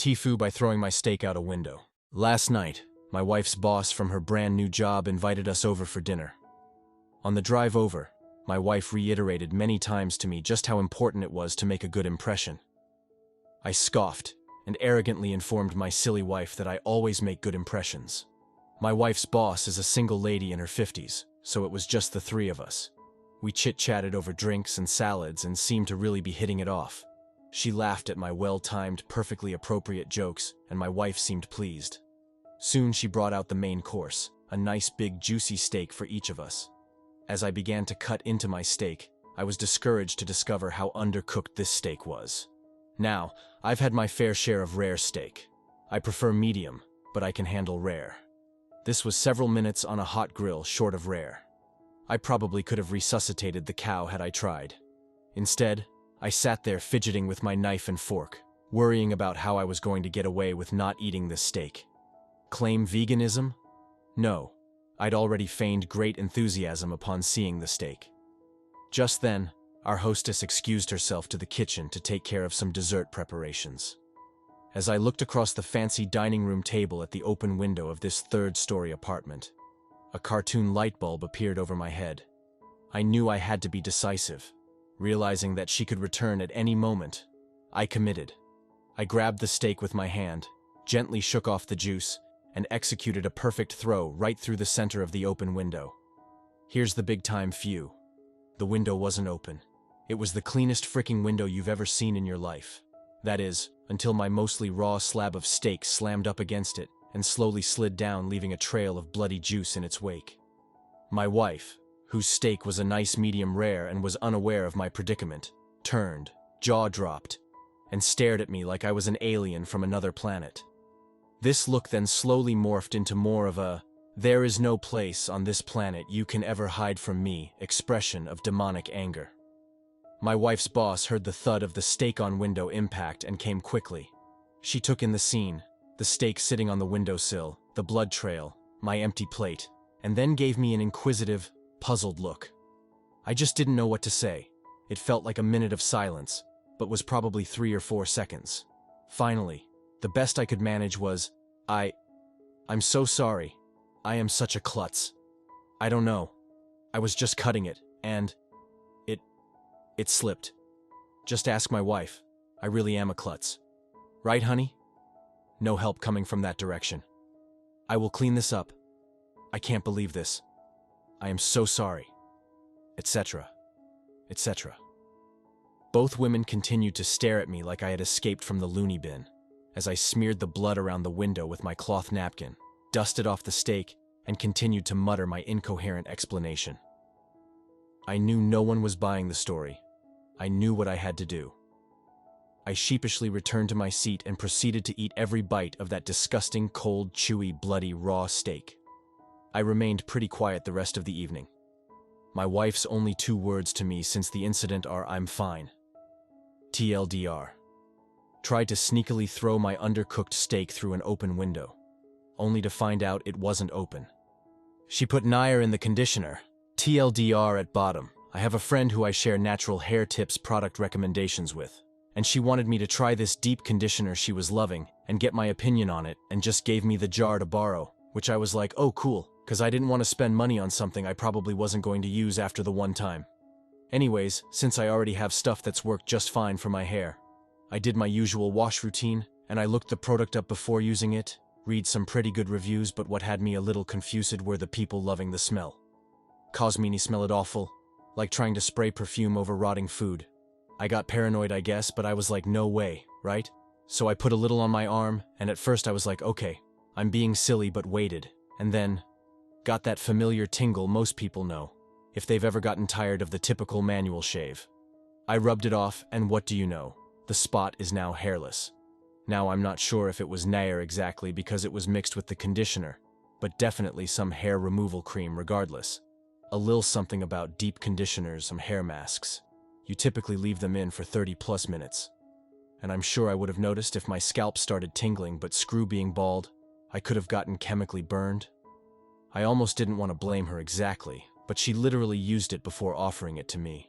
Tifu by throwing my steak out a window. Last night, my wife's boss from her brand new job invited us over for dinner. On the drive over, my wife reiterated many times to me just how important it was to make a good impression. I scoffed and arrogantly informed my silly wife that I always make good impressions. My wife's boss is a single lady in her 50s, so it was just the three of us. We chit-chatted over drinks and salads and seemed to really be hitting it off. She laughed at my well-timed, perfectly appropriate jokes, and my wife seemed pleased. Soon she brought out the main course, a nice big juicy steak for each of us. As I began to cut into my steak, I was discouraged to discover how undercooked this steak was. Now, I've had my fair share of rare steak. I prefer medium, but I can handle rare. This was several minutes on a hot grill short of rare. I probably could have resuscitated the cow had I tried. Instead, I sat there fidgeting with my knife and fork, worrying about how I was going to get away with not eating this steak. Claim veganism? No, I'd already feigned great enthusiasm upon seeing the steak. Just then, our hostess excused herself to the kitchen to take care of some dessert preparations. As I looked across the fancy dining room table at the open window of this third-story apartment, a cartoon light bulb appeared over my head. I knew I had to be decisive. Realizing that she could return at any moment, I committed. I grabbed the steak with my hand, gently shook off the juice, and executed a perfect throw right through the center of the open window. Here's the big-time few. The window wasn't open. It was the cleanest fricking window you've ever seen in your life. That is, until my mostly raw slab of steak slammed up against it and slowly slid down, leaving a trail of bloody juice in its wake. My wife, whose steak was a nice medium rare and was unaware of my predicament, turned, jaw dropped, and stared at me like I was an alien from another planet. This look then slowly morphed into more of a, "There is no place on this planet you can ever hide from me" expression of demonic anger. My wife's boss heard the thud of the steak on window impact and came quickly. She took in the scene, the steak sitting on the windowsill, the blood trail, my empty plate, and then gave me an inquisitive, puzzled look. I just didn't know what to say. It felt like a minute of silence, but was probably 3 or 4 seconds. Finally, the best I could manage was, I'm so sorry. I am such a klutz. I don't know. I was just cutting it, and it slipped. Just ask my wife. I really am a klutz. Right, honey? No help coming from that direction. I will clean this up. I can't believe this. I am so sorry. Etc. Etc. Both women continued to stare at me like I had escaped from the loony bin, as I smeared the blood around the window with my cloth napkin, dusted off the steak, and continued to mutter my incoherent explanation. I knew no one was buying the story. I knew what I had to do. I sheepishly returned to my seat and proceeded to eat every bite of that disgusting, cold, chewy, bloody, raw steak. I remained pretty quiet the rest of the evening. My wife's only 2 words to me since the incident are "I'm fine." TLDR. Tried to sneakily throw my undercooked steak through an open window, only to find out it wasn't open. She put Nair in the conditioner. TLDR at bottom. I have a friend who I share natural hair tips product recommendations with, and she wanted me to try this deep conditioner she was loving and get my opinion on it, and just gave me the jar to borrow, which I was like, oh cool, because I didn't want to spend money on something I probably wasn't going to use after the one time. Anyways, since I already have stuff that's worked just fine for my hair, I did my usual wash routine, and I looked the product up before using it, read some pretty good reviews, but what had me a little confused were the people loving the smell. Caused me to smell it awful, like trying to spray perfume over rotting food. I got paranoid, I guess, but I was like, no way, right? So I put a little on my arm, and at first I was like, okay, I'm being silly, but waited, and then got that familiar tingle most people know, if they've ever gotten tired of the typical manual shave. I rubbed it off, and what do you know? The spot is now hairless. Now I'm not sure if it was Nair exactly because it was mixed with the conditioner, but definitely some hair removal cream regardless. A lil something about deep conditioners, some hair masks. You typically leave them in for 30+ minutes. And I'm sure I would have noticed if my scalp started tingling, but screw being bald, I could have gotten chemically burned. I almost didn't want to blame her exactly, but she literally used it before offering it to me.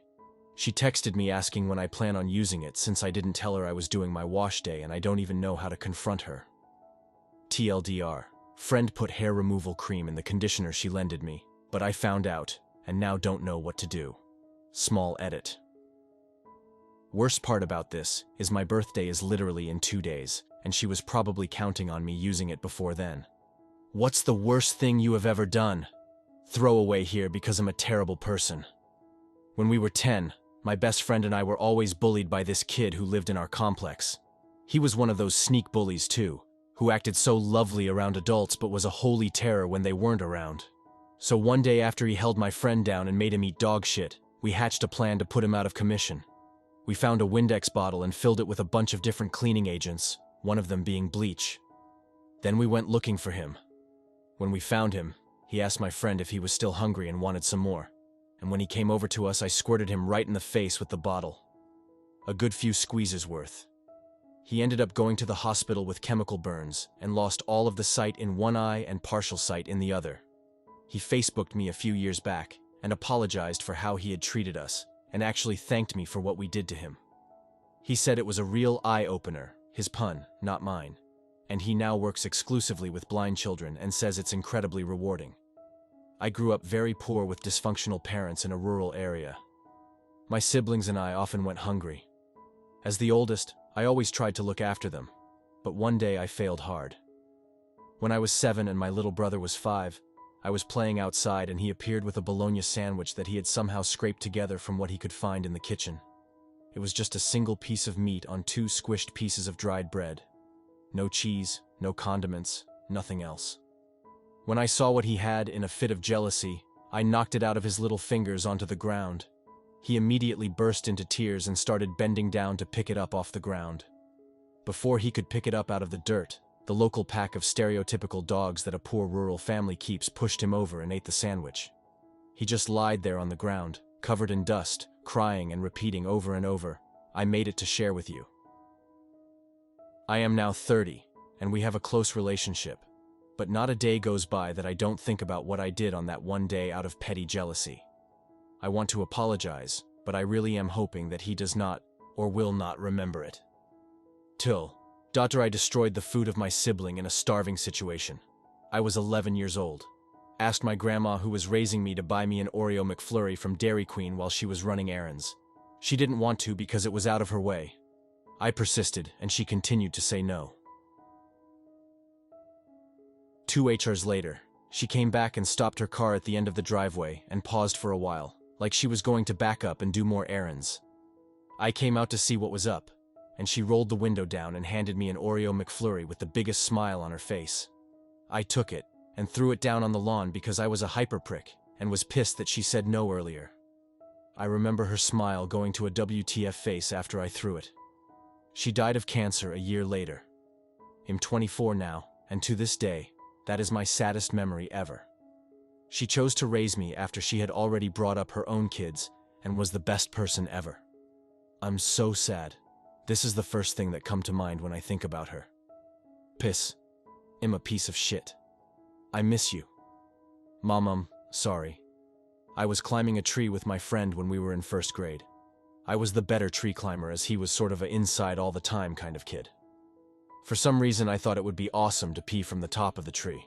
She texted me asking when I plan on using it since I didn't tell her I was doing my wash day and I don't even know how to confront her. TLDR. Friend put hair removal cream in the conditioner she lended me, but I found out, and now don't know what to do. Small edit. Worst part about this is my birthday is literally in 2 days, and she was probably counting on me using it before then. What's the worst thing you have ever done? Throwaway here because I'm a terrible person. When we were 10, my best friend and I were always bullied by this kid who lived in our complex. He was one of those sneak bullies too, who acted so lovely around adults but was a holy terror when they weren't around. So one day after he held my friend down and made him eat dog shit, we hatched a plan to put him out of commission. We found a Windex bottle and filled it with a bunch of different cleaning agents, one of them being bleach. Then we went looking for him. When we found him, he asked my friend if he was still hungry and wanted some more. And when he came over to us, I squirted him right in the face with the bottle. A good few squeezes worth. He ended up going to the hospital with chemical burns and lost all of the sight in one eye and partial sight in the other. He Facebooked me a few years back and apologized for how he had treated us and actually thanked me for what we did to him. He said it was a real eye-opener, his pun, not mine, and he now works exclusively with blind children and says it's incredibly rewarding. I grew up very poor with dysfunctional parents in a rural area. My siblings and I often went hungry. As the oldest, I always tried to look after them, but one day I failed hard. When I was 7 and my little brother was 5, I was playing outside and he appeared with a bologna sandwich that he had somehow scraped together from what he could find in the kitchen. It was just a single piece of meat on 2 squished pieces of dried bread. No cheese, no condiments, nothing else. When I saw what he had in a fit of jealousy, I knocked it out of his little fingers onto the ground. He immediately burst into tears and started bending down to pick it up off the ground. Before he could pick it up out of the dirt, the local pack of stereotypical dogs that a poor rural family keeps pushed him over and ate the sandwich. He just lied there on the ground, covered in dust, crying and repeating over and over, "I made it to share with you." I am now 30, and we have a close relationship, but not a day goes by that I don't think about what I did on that one day out of petty jealousy. I want to apologize, but I really am hoping that he does not, or will not remember it. I destroyed the food of my sibling in a starving situation. I was 11 years old. Asked my grandma who was raising me to buy me an Oreo McFlurry from Dairy Queen while she was running errands. She didn't want to because it was out of her way. I persisted, and she continued to say no. 2 hours later, she came back and stopped her car at the end of the driveway and paused for a while, like she was going to back up and do more errands. I came out to see what was up, and she rolled the window down and handed me an Oreo McFlurry with the biggest smile on her face. I took it and threw it down on the lawn because I was a hyperprick and was pissed that she said no earlier. I remember her smile going to a WTF face after I threw it. She died of cancer a year later. I'm 24 now, and to this day, that is my saddest memory ever. She chose to raise me after she had already brought up her own kids and was the best person ever. I'm so sad. This is the first thing that come to mind when I think about her. Piss. I'm a piece of shit. I miss you. Mom, sorry. I was climbing a tree with my friend when we were in 1st grade. I was the better tree climber as he was sort of a inside all the time kind of kid. For some reason I thought it would be awesome to pee from the top of the tree.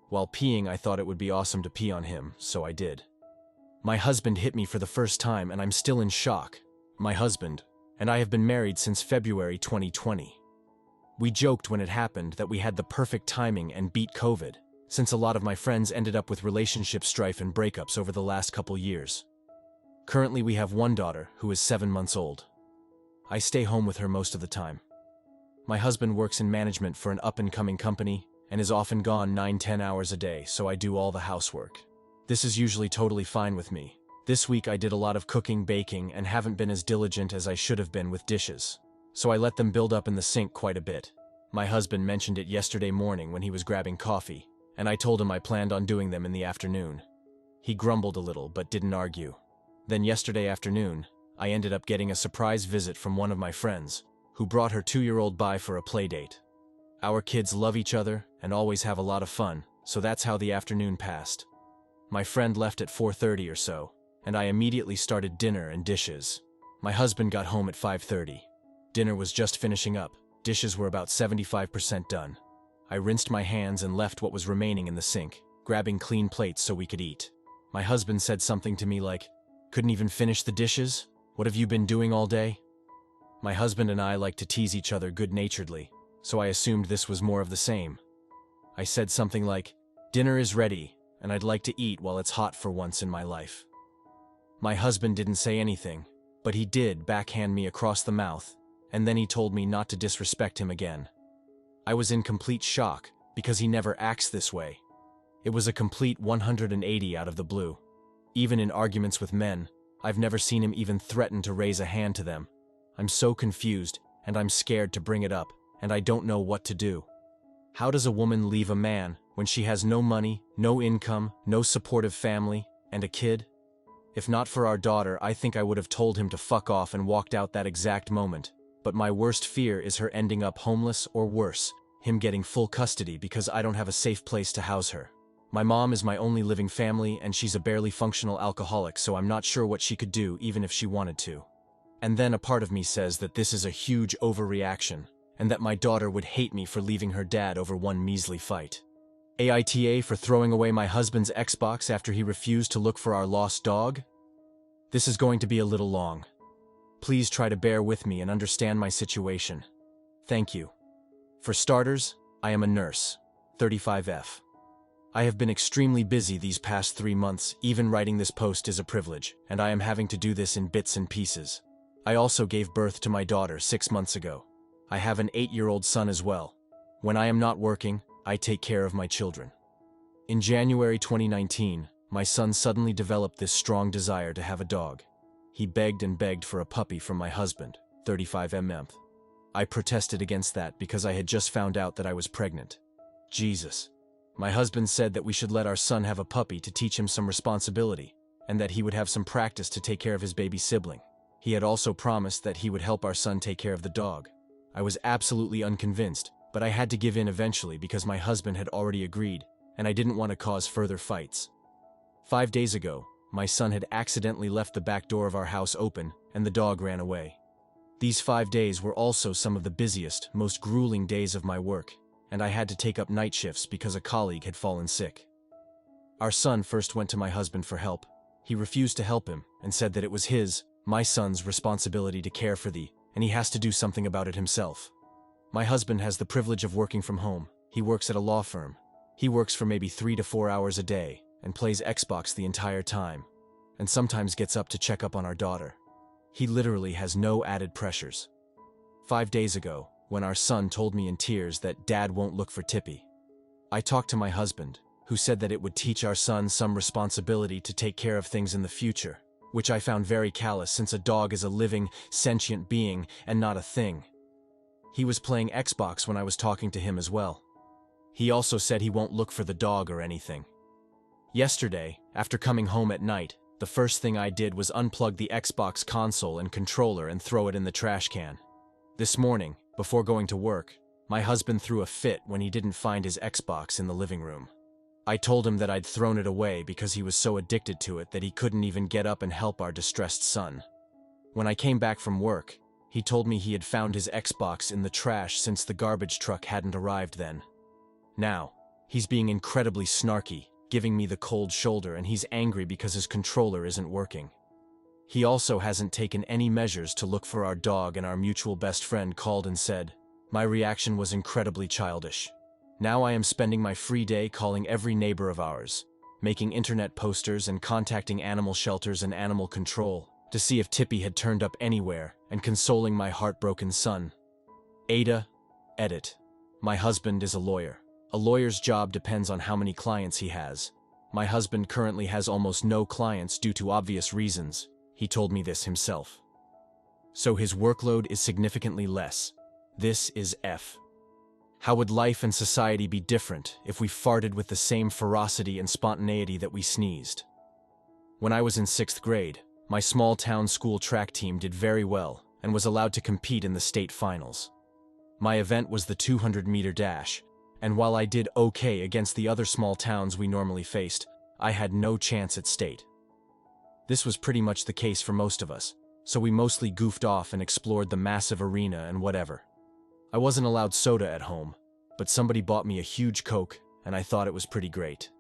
While peeing I thought it would be awesome to pee on him, so I did. My husband hit me for the first time and I'm still in shock. My husband, and I have been married since February 2020. We joked when it happened that we had the perfect timing and beat COVID, since a lot of my friends ended up with relationship strife and breakups over the last couple years. Currently we have one daughter who is 7 months old. I stay home with her most of the time. My husband works in management for an up-and-coming company and is often gone 9-10 hours a day, so I do all the housework. This is usually totally fine with me. This week I did a lot of cooking, baking, and haven't been as diligent as I should have been with dishes, so I let them build up in the sink quite a bit. My husband mentioned it yesterday morning when he was grabbing coffee, and I told him I planned on doing them in the afternoon. He grumbled a little but didn't argue. Then yesterday afternoon, I ended up getting a surprise visit from one of my friends, who brought her 2-year-old by for a play date. Our kids love each other and always have a lot of fun, so that's how the afternoon passed. My friend left at 4:30 or so, and I immediately started dinner and dishes. My husband got home at 5:30. Dinner was just finishing up. Dishes were about 75% done. I rinsed my hands and left what was remaining in the sink, grabbing clean plates so we could eat. My husband said something to me like, "Couldn't even finish the dishes? What have you been doing all day?" My husband and I like to tease each other good-naturedly, so I assumed this was more of the same. I said something like, "Dinner is ready, and I'd like to eat while it's hot for once in my life." My husband didn't say anything, but he did backhand me across the mouth, and then he told me not to disrespect him again. I was in complete shock, because he never acts this way. It was a complete 180 out of the blue. Even in arguments with men, I've never seen him even threaten to raise a hand to them. I'm so confused, and I'm scared to bring it up, and I don't know what to do. How does a woman leave a man when she has no money, no income, no supportive family, and a kid? If not for our daughter, I think I would have told him to fuck off and walked out that exact moment. But my worst fear is her ending up homeless or worse, him getting full custody because I don't have a safe place to house her. My mom is my only living family and she's a barely functional alcoholic, so I'm not sure what she could do even if she wanted to. And then a part of me says that this is a huge overreaction, and that my daughter would hate me for leaving her dad over one measly fight. AITA for throwing away my husband's Xbox after he refused to look for our lost dog? This is going to be a little long. Please try to bear with me and understand my situation. Thank you. For starters, I am a nurse, 35F. I have been extremely busy these past 3 months, even writing this post is a privilege, and I am having to do this in bits and pieces. I also gave birth to my daughter 6 months ago. I have an 8-year-old son as well. When I am not working, I take care of my children. In January 2019, my son suddenly developed this strong desire to have a dog. He begged and begged for a puppy from my husband, 35mm. I protested against that because I had just found out that I was pregnant. Jesus. My husband said that we should let our son have a puppy to teach him some responsibility, and that he would have some practice to take care of his baby sibling. He had also promised that he would help our son take care of the dog. I was absolutely unconvinced, but I had to give in eventually because my husband had already agreed, and I didn't want to cause further fights. 5 days ago, my son had accidentally left the back door of our house open, and the dog ran away. These 5 days were also some of the busiest, most grueling days of my work, and I had to take up night shifts because a colleague had fallen sick. Our son first went to my husband for help. He refused to help him and said that it was my son's responsibility to care for and he has to do something about it himself. My husband has the privilege of working from home. He works at a law firm. He works for maybe 3 to 4 hours a day and plays Xbox the entire time, and sometimes gets up to check up on our daughter. He literally has no added pressures. 5 days ago, when our son told me in tears that Dad won't look for Tippy, I talked to my husband, who said that it would teach our son some responsibility to take care of things in the future, which I found very callous since a dog is a living, sentient being and not a thing. He was playing Xbox when I was talking to him as well. He also said he won't look for the dog or anything. Yesterday, after coming home at night, the first thing I did was unplug the Xbox console and controller and throw it in the trash can. This morning, before going to work, my husband threw a fit when he didn't find his Xbox in the living room. I told him that I'd thrown it away because he was so addicted to it that he couldn't even get up and help our distressed son. When I came back from work, he told me he had found his Xbox in the trash since the garbage truck hadn't arrived then. Now, he's being incredibly snarky, giving me the cold shoulder, and he's angry because his controller isn't working. He also hasn't taken any measures to look for our dog, and our mutual best friend called and said, "My reaction was incredibly childish. Now I am spending my free day calling every neighbor of ours, making internet posters and contacting animal shelters and animal control to see if Tippy had turned up anywhere, and consoling my heartbroken son." Ada, edit. My husband is a lawyer. A lawyer's job depends on how many clients he has. My husband currently has almost no clients due to obvious reasons. He told me this himself. So his workload is significantly less. This is F. How would life and society be different if we farted with the same ferocity and spontaneity that we sneezed? When I was in 6th grade, my small-town school track team did very well and was allowed to compete in the state finals. My event was the 200-meter dash, and while I did okay against the other small towns we normally faced, I had no chance at state. This was pretty much the case for most of us, so we mostly goofed off and explored the massive arena and whatever. I wasn't allowed soda at home, but somebody bought me a huge Coke, and I thought it was pretty great.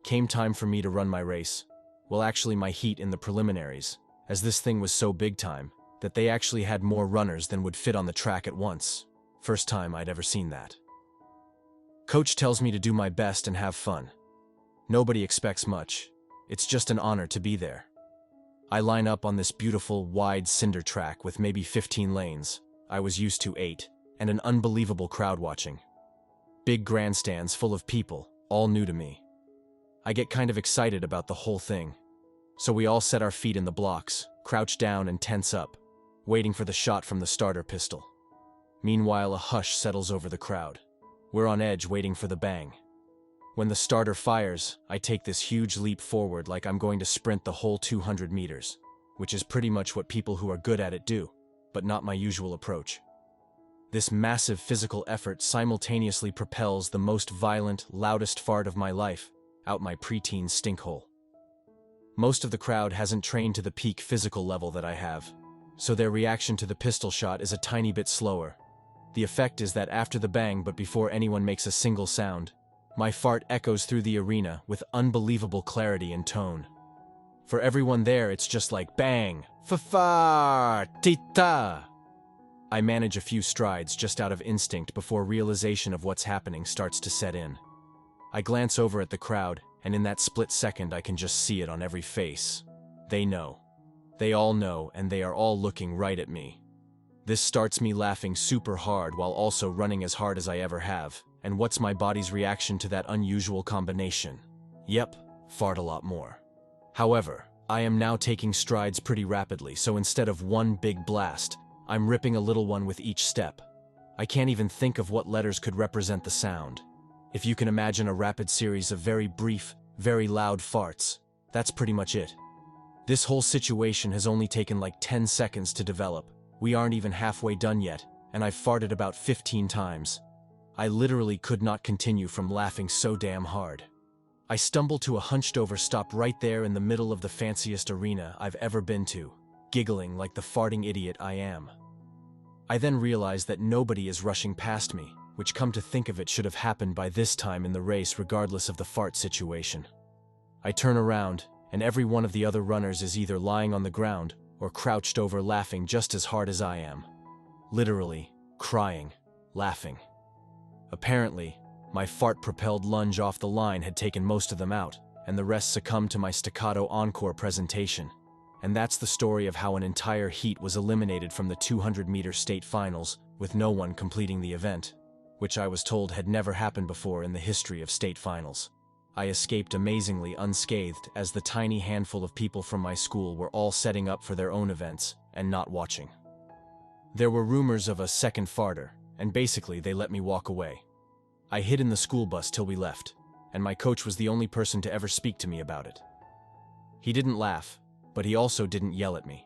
Came time for me to run my race. Well, actually my heat in the preliminaries, as this thing was so big time that they actually had more runners than would fit on the track at once. First time I'd ever seen that. Coach tells me to do my best and have fun. Nobody expects much. It's just an honor to be there. I line up on this beautiful, wide cinder track with maybe 15 lanes. I was used to 8, and an unbelievable crowd watching. Big grandstands full of people, all new to me. I get kind of excited about the whole thing. So we all set our feet in the blocks, crouch down and tense up, waiting for the shot from the starter pistol. Meanwhile, a hush settles over the crowd. We're on edge waiting for the bang. When the starter fires, I take this huge leap forward like I'm going to sprint the whole 200 meters, which is pretty much what people who are good at it do, but not my usual approach. This massive physical effort simultaneously propels the most violent, loudest fart of my life out my preteen stinkhole. Most of the crowd hasn't trained to the peak physical level that I have, so their reaction to the pistol shot is a tiny bit slower. The effect is that after the bang, but before anyone makes a single sound, my fart echoes through the arena with unbelievable clarity and tone. For everyone there, it's just like bang, fa-far-tita. I manage a few strides just out of instinct before realization of what's happening starts to set in. I glance over at the crowd, and in that split second I can just see it on every face. They know. They all know, and they are all looking right at me. This starts me laughing super hard while also running as hard as I ever have. And what's my body's reaction to that unusual combination? Yep, fart a lot more. However, I am now taking strides pretty rapidly, so instead of one big blast, I'm ripping a little one with each step. I can't even think of what letters could represent the sound. If you can imagine a rapid series of very brief, very loud farts, that's pretty much it. This whole situation has only taken like 10 seconds to develop. We aren't even halfway done yet, and I've farted about 15 times. I literally could not continue from laughing so damn hard. I stumble to a hunched-over stop right there in the middle of the fanciest arena I've ever been to, giggling like the farting idiot I am. I then realize that nobody is rushing past me, which, come to think of it, should have happened by this time in the race regardless of the fart situation. I turn around, and every one of the other runners is either lying on the ground or crouched over laughing just as hard as I am. Literally, crying, laughing. Apparently, my fart-propelled lunge off the line had taken most of them out, and the rest succumbed to my staccato encore presentation. And that's the story of how an entire heat was eliminated from the 200-meter state finals with no one completing the event, which I was told had never happened before in the history of state finals. I escaped amazingly unscathed as the tiny handful of people from my school were all setting up for their own events and not watching. There were rumors of a second farter, and basically they let me walk away. I hid in the school bus till we left, and my coach was the only person to ever speak to me about it. He didn't laugh, but he also didn't yell at me.